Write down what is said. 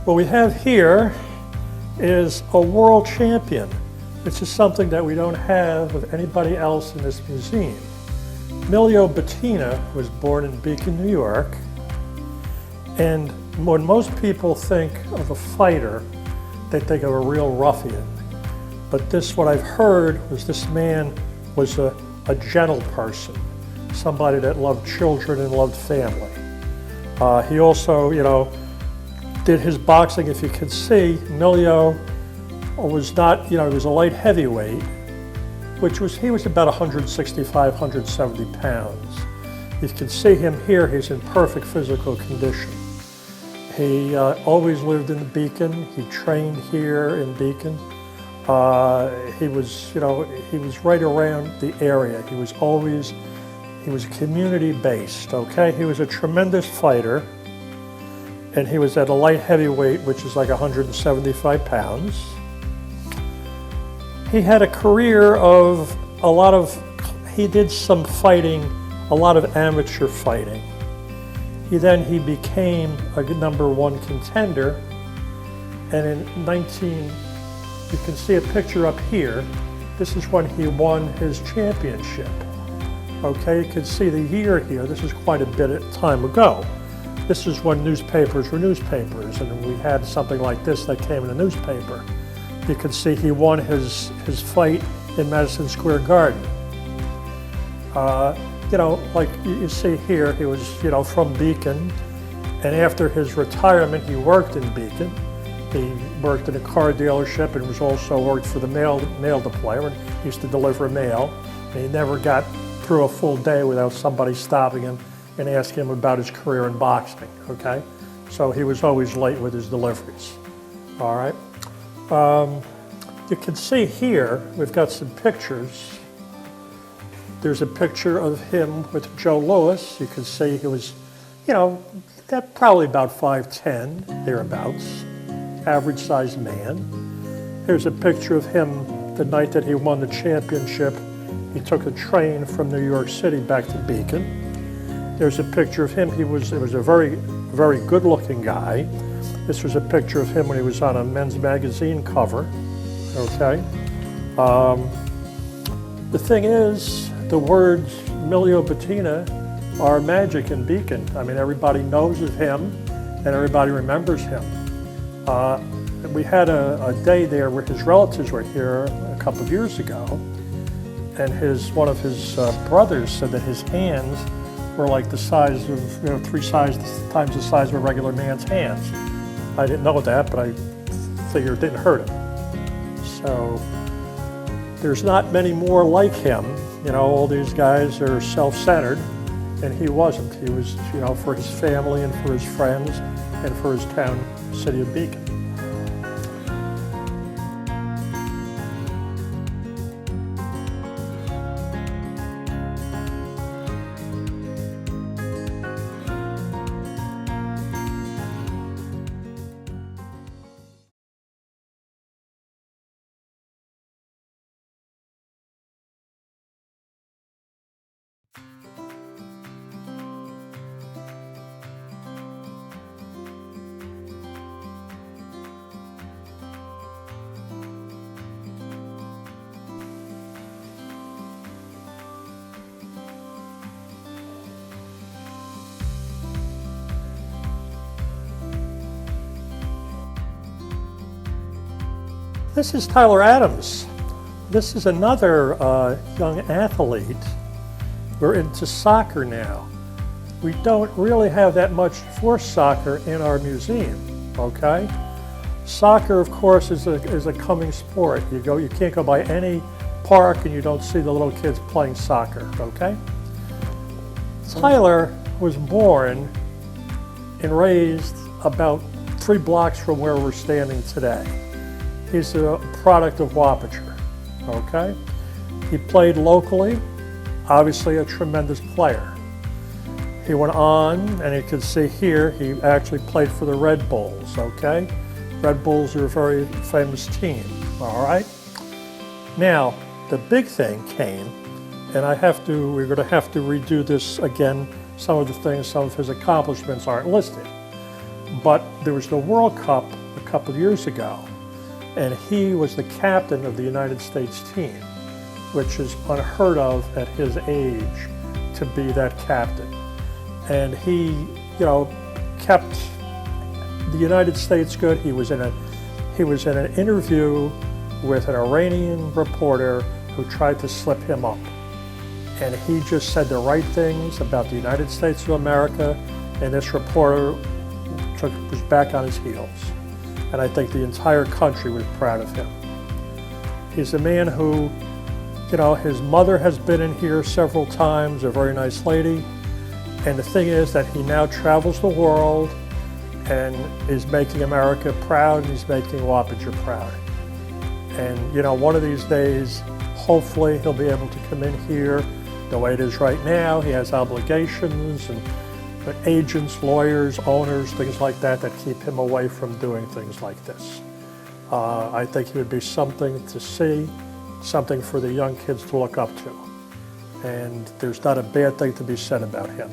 What we have here is a world champion. This is something that we don't have of anybody else in this museum. Emilio Bettina was born in Beacon, New York, and when most people think of a fighter, they think of a real ruffian. But this, what I've heard, was this man was a gentle person, somebody that loved children and loved family. He also, did his boxing. If you can see, Emilio was not, he was a light heavyweight, he was about 165, 170 pounds. You can see him here, he's in perfect physical condition. He always lived in Beacon. He trained here in Beacon. He was right around the area. He was community-based, okay? He was a tremendous fighter, and he was at a light heavyweight, which is like 175 pounds. He had a career of he did some fighting, a lot of amateur fighting. He became a #1 contender, and you can see a picture up here. This is when he won his championship. Okay, you can see the year here. This is quite a bit of time ago. This is when newspapers were newspapers, and we had something like this that came in a newspaper. You can see he won his fight in Madison Square Garden. Like you see here, he was, from Beacon, and after his retirement, he worked in Beacon. He worked in a car dealership and was also worked for the mail deployer. He used to deliver mail, and he never got through a full day without somebody stopping him and asking him about his career in boxing, okay? So he was always late with his deliveries, all right? You can see here, we've got some pictures. There's a picture of him with Joe Louis. You can see he was, probably about 5'10", thereabouts, average sized man. Here's a picture of him the night that he won the championship. He took a train from New York City back to Beacon. There's a picture of him. He was a very, very good looking guy. This was a picture of him when he was on a men's magazine cover, okay? The thing is, the words Emilio Bettina are magic in Beacon. I mean, everybody knows of him and everybody remembers him. We had a day there where his relatives were here a couple of years ago, and one of his brothers said that his hands were like the size of, 3 times the size of a regular man's hands. I didn't know that, but I figured it didn't hurt him. So there's not many more like him. All these guys are self-centered, and he wasn't. He was, for his family and for his friends and for his town, city of Beacon. This is Tyler Adams. This is another young athlete. We're into soccer now. We don't really have that much for soccer in our museum, okay? Soccer, of course, is a coming sport. You can't go by any park and you don't see the little kids playing soccer, okay? Tyler was born and raised about 3 blocks from where we're standing today. He's a product of Wapager, okay? He played locally, obviously a tremendous player. He went on, and you can see here, he actually played for the Red Bulls, okay? Red Bulls are a very famous team, all right? Now, the big thing came, and we're gonna have to redo this again. Some of the things, some of his accomplishments aren't listed. But there was the World Cup a couple of years ago, and he was the captain of the United States team, which is unheard of at his age to be that captain. And he, kept the United States good. He was in an interview with an Iranian reporter who tried to slip him up. And he just said the right things about the United States of America, and this reporter was back on his heels. And I think the entire country was proud of him. He's a man who, his mother has been in here several times, a very nice lady. And the thing is that he now travels the world and is making America proud, and he's making Wapager proud. And one of these days, hopefully he'll be able to come in here. The way it is right now, he has obligations and agents, lawyers, owners, things like that keep him away from doing things like this. I think he would be something to see, something for the young kids to look up to. And there's not a bad thing to be said about him.